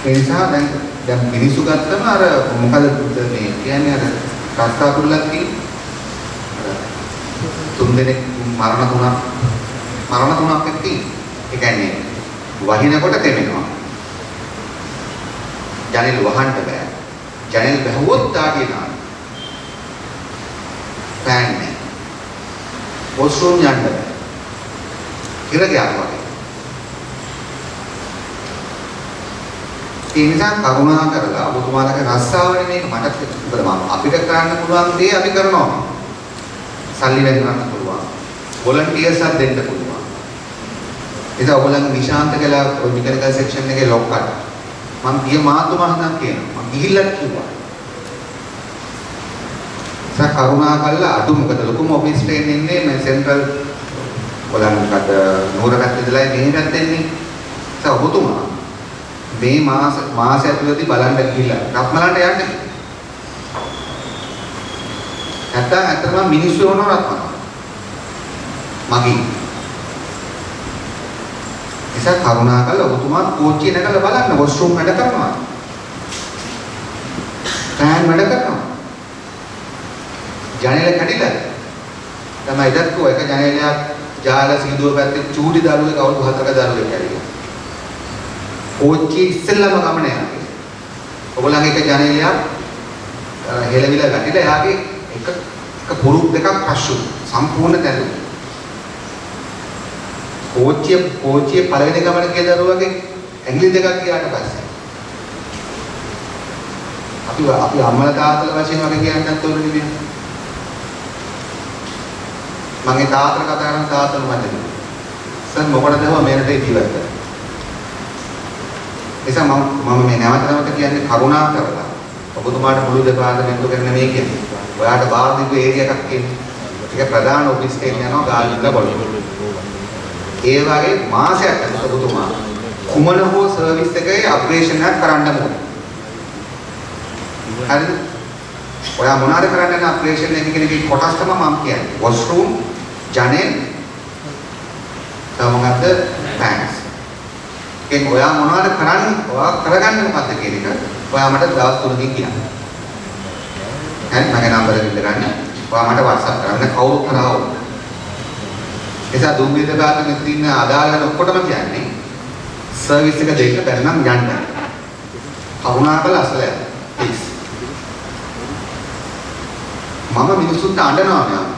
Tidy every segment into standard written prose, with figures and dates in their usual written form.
ඒ නිසා දැන් මිනිස්සු ගත්තම අර මොකද මේ කියන්නේ අර රස්තා කුල්ලක් තියෙන්නේ. තුන් දෙනෙක් මරණ තුනක් එක්ක තියෙන්නේ. ඒ කියන්නේ වහිනකොට තෙමෙනවා. ජනෙල් වහන්න බෑ. ජනෙල් බැහුවොත් දාඩිය නාන. ෆෑන් නෑ. වොෂ්රූම් යන්න බෑ. ඉරගයක් වගේ. ඒ නිසා කරුණා කරලා ඔබතුමාලගේ රස්සාවනේ මේක මට අපිට කරන්න පුළුවන් දේ අපි කරනවා. සල්ලි වෙන කරන්න පුළුවන්. වොලන්ටියර්ස්ලා දෙන්න පුළුවන්. ඒක ඔයගොල්ලන් නිශාන්ත කියලා මෙකනිකල් සෙක්ෂන් එකේ ලොක්කට මම ගිය මාතුමා හිතන් කියනවා. මම ගිහිල්ලා කිව්වා. කරුණා කළා අඩු මොකද ලොකුම ඔෆිස් ස්ටේන් ඉන්නේ මේ සෙන්ට්‍රල් ඔයගොල්ලන් මොකද නෝරකට ඉඳලා මෙහෙට දෙන්නේ. ඒක ඔබතුමා මේ මාස ඇතුළතදී බලන්න ගිහිල්ලා රත්මලන්ට යන්න. නැත්නම් ඇත්තටම මිනිස්සු වෙනව රත්මල. මගේ. ඒක කරුණා කළා ඔබතුමා කෝච්චිය නැගලා බලන්න වොෂ්රූම් වැඩ කරනවා. ෆෑන් වැඩ කරනවා. ජනේල කැඩිලා. තමයි දැක්කෝ එක ජනේලයක් ජාල සීදුව පැත්තේ චූටි දරුවෙක් අවුරුදු 4ක දරුවෙක් කැඩිලා. කෝච්චිය ඉස්සෙල්ලාම ගමන යනවා. ඔයගොල්ලන්ගේ එක ජනේලයක් හෙලවිලා වැටිලා එයාගේ එක පුරුක් දෙකක් පස්සු සම්පූර්ණ තැළුවා. කෝච්චිය පළවෙනි ගමන ගිය දරුවගේ ඇඟිලි දෙකක් ගියාට පස්සේ අපි අම්මලා තාත්තලා වශයෙන් වගේ කියන්නත් ඕනේ නෙමෙයි. මගේ තාත්තට කතා කරන තාත්තලා මට සර් මොකටද මේකට ඉතිවත් කරන්නේ. නිසා මම මේ නැවත කියන්නේ කරුණා කරලා ඔබතුමාට මුළු දෙපාර්තමේන්තුව කරන මේ කියන්නේ. ඔයාට බාහිර ඒරියා එකක් තියෙනවා. ඒක ප්‍රධාන ඔෆිස් එකේ යනවා ගාල්ලා බලන්න. ඒ වගේ මාසයක් ඇතුළත ඔබතුමා කුමන හෝ සර්විස් එකේ අප්‍රේෂන් එකක් කරන්න ඕනේ. හරිද? ඔයා මොනවාද කරන්න යන අප්‍රේෂන් එකේ කොටස් තමයි මම කියන්නේ. වොෂ්රූම්, ජනෙල්, තමගත ෆෑන්ස්. ඒක ඔයා මොනවද කරන්නේ? ඔයා කරගන්න මොකද්ද කියන එක ඔයා මට දවස් 3කින් කියන්න. හරි මගේ නම්බර එක ගන්න. ඔයා මට WhatsApp කරන්න කවුරු කරාවෝ. එසා දුම්රිය දෙපාර්තමේන්තුවේ තියෙන අදාළ ඔක්කොටම කියන්නේ සර්විස් එක දෙන්න බැරි නම් යන්න. කරුණාකරලා අසලයි. ප්ලීස්. මම මිනිස්සුන්ට අඬනවා නෑ.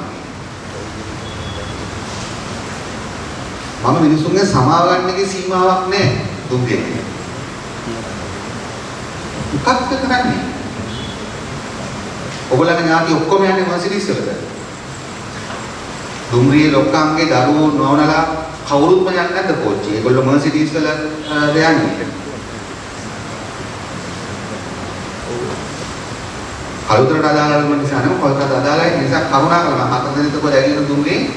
මම මිනිසුන්ගේ සමාව ගන්න එකේ සීමාවක් නැහැ දුක්ගේ. මොකක්ද කරන්නේ? ඔයගොල්ලන්ගේ ඥාති ඔක්කොම යන්නේ මර්සිඩීස් වලද? දුම්රියේ ලොක්කන්ගේ දරුවෝ නෝනලා කවුරුත්ම යන්නේ නැද්ද කෝච්චිය? ඒගොල්ලෝ මර්සිඩීස් වල යන්නේ. කලුතරට අදාළ වුණ නිසා නෙමෙයි කොල්කට අදාළයි. නිසා කරුණාකරලා හතර දෙනෙක් කොහෙද ඇවිල්ලා දුම්රියේ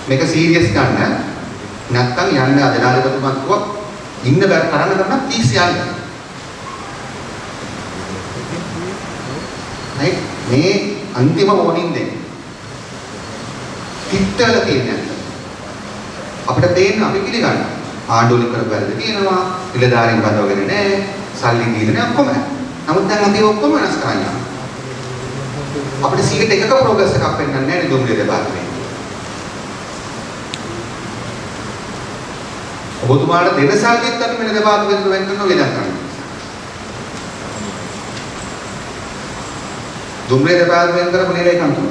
මේක සීරියස් ගන්න. නැත්තම් යන්න අධිනායකතුමා කිව්වා ඉන්න බෑ කරන්න ගන්න ප්ලීස් යන්න. මේ අන්තිම වෝනින් දෙන්නේ. පිටතල තියෙන අපිට තේන්න අපි පිළිගන්න. ආණ්ඩුවලින් කරපු වැරදි තියෙනවා, ඉලදාරින් බඳවගෙන නැහැ, සල්ලි දීලා නැහැ ඔක්කොම. නමුත් දැන් අපි ඔක්කොම වෙනස් කරන්නේ. අපිට 100ක ප්‍රෝග්‍රස් එකක් වෙන්නන්නේ නැහැ දුම්රිය දෙපාර්තමේන්තුවේ. ඔබතුමාට දෙන සල්ලිත් අපි මෙන්න දෙපාර්තමේන්තුව වෙන් කරනවා වේදන් කරනවා. දුම්රිය දෙපාර්තමේන්තුව කරපු නේද ඒකන් තුන.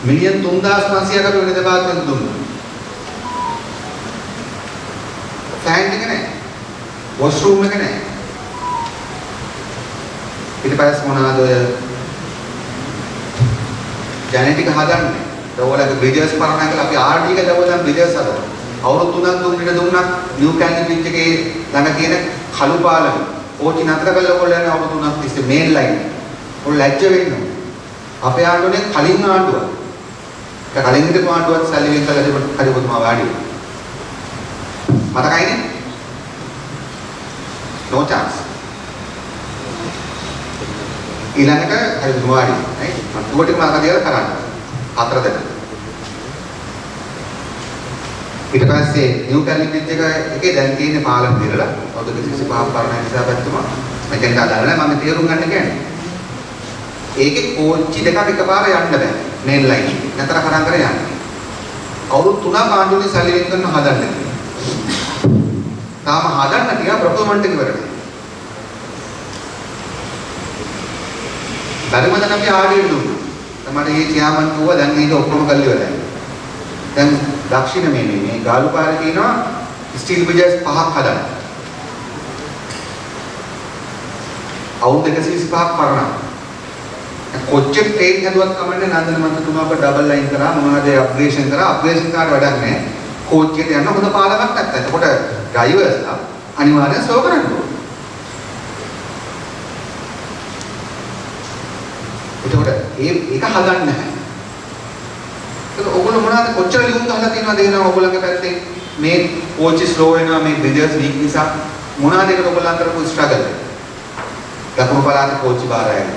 මිලියන් 3500ක් අපි වෙන දෙපාර්තමේන්තුව දුන්නා. ෆෑන් එක නැහැ. වොෂ්රූම් එක නැහැ. ඊට පස්සේ මොනවාද ඔය ජෙනටික් හදන්නේ. ඒගොල්ලෝගේ බ්‍රිජර්ස් පරණ කියලා අපි ආර්.ඩී එක ලැබුවා බ්‍රිජර්ස් හදනවා. අවුරුදු 3ක් දුම්රියට දුන්නා නිව් කැලණි බ්‍රිජ් එකේ ළඟ තියෙන කළු පාලම ඕචි නතර කළා ඔයගොල්ලෝ යන අවුරුදු 3ක් තිස්සේ මේන් ලයින්. ඔයගොල්ලෝ ලැජ්ජ වෙන්න ඕනේ. අපේ ආණ්ඩුවේ කලින් ආණ්ඩුව. ඒක කලින් හිටපු ආණ්ඩුවත් සල්ලි වෙන් කළා දෙපොත් හරිපොතුමා වාඩි. මතකයිනේ? no chance. ඊළඟට හරිපොතුමා වාඩි. right? මම දුවට මාක දෙයක් කරන්න. හතර දෙනා. ඊට පස්සේ නිව් කැලි බ්‍රිජ් එකේ දැන් තියෙන පාලම් දිරලා අවුරුදු 25ක් පරණ නිසා පැත්තම මෙතෙන්ට අදාළ නැහැ මම තේරුම් ගන්න කියන්නේ. ඒකේ කෝච්චි දෙකක් එකපාර යන්න බෑ. මේන් ලයින් එක. නතර කරන් කර යන්න. අවුරුදු 3ක් ආණ්ඩුවේ සල්ලි වෙන් කරන හදන්න. තාම හදන්න තියා ප්‍රොක්ලමන්ට් එක ඉවරයි. ධර්මදන අපි ආඩියට දුන්නා. තමයි මේ චියාමන් කිව්වා දැන් මේක ඔක්කොම කල්ලි ඉවරයි. දැන් දක්ෂිණ මේ ගාලු පාරේ තියෙනවා ස්ටීල් බ්‍රිජස් 5ක් හදන්න. අවුරුදු 125ක් පරණ. කොච්චර ට්‍රේන් හදුවත් කමන්නේ නන්දන මන්ත්‍රතුමා අප ඩබල් ලයින් කරා මොනවද අප්ග්‍රේඩේෂන් කරා අප්ග්‍රේඩේෂන් කාර්ड වැඩක් නැහැ. කෝච්චියට යන්න හොඳ පාලමක් නැත්නම්. එතකොට ඩ්‍රයිවර්ස්ලා අනිවාර්යෙන් සෝ කරන්න ඕනේ. එතකොට ඒක හදන්න නැහැ. ඒක ඔයගොල්ලෝ මොනවද කොච්චර ලියුම් ගහලා තියෙනවද එහෙනම් ඔයගොල්ලන්ගේ පැත්තේ මේ කෝච්චි ස්ලෝ වෙනවා මේ බ්‍රිජස් වීක් නිසා මොනවද ඒකට ඔයගොල්ලන් කරපු ස්ට්‍රගල් එක? දකුණු පළාතේ කෝච්චි බාරයන්.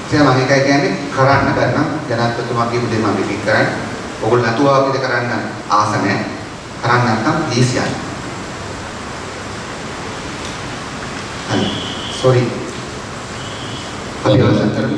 මම එකයි කියන්නේ කරන්න බැරනම් ජනාධිපතිතුමා කියපු දේ මම රිපීට් කරන්නේ. ඔයගොල්ලෝ නැතුව අපිට කරන්න ආස නැහැ. කරන්න නැත්නම් ප්ලීස් යන්න. හරි. සෝරි. අපි අවසන් කරමු.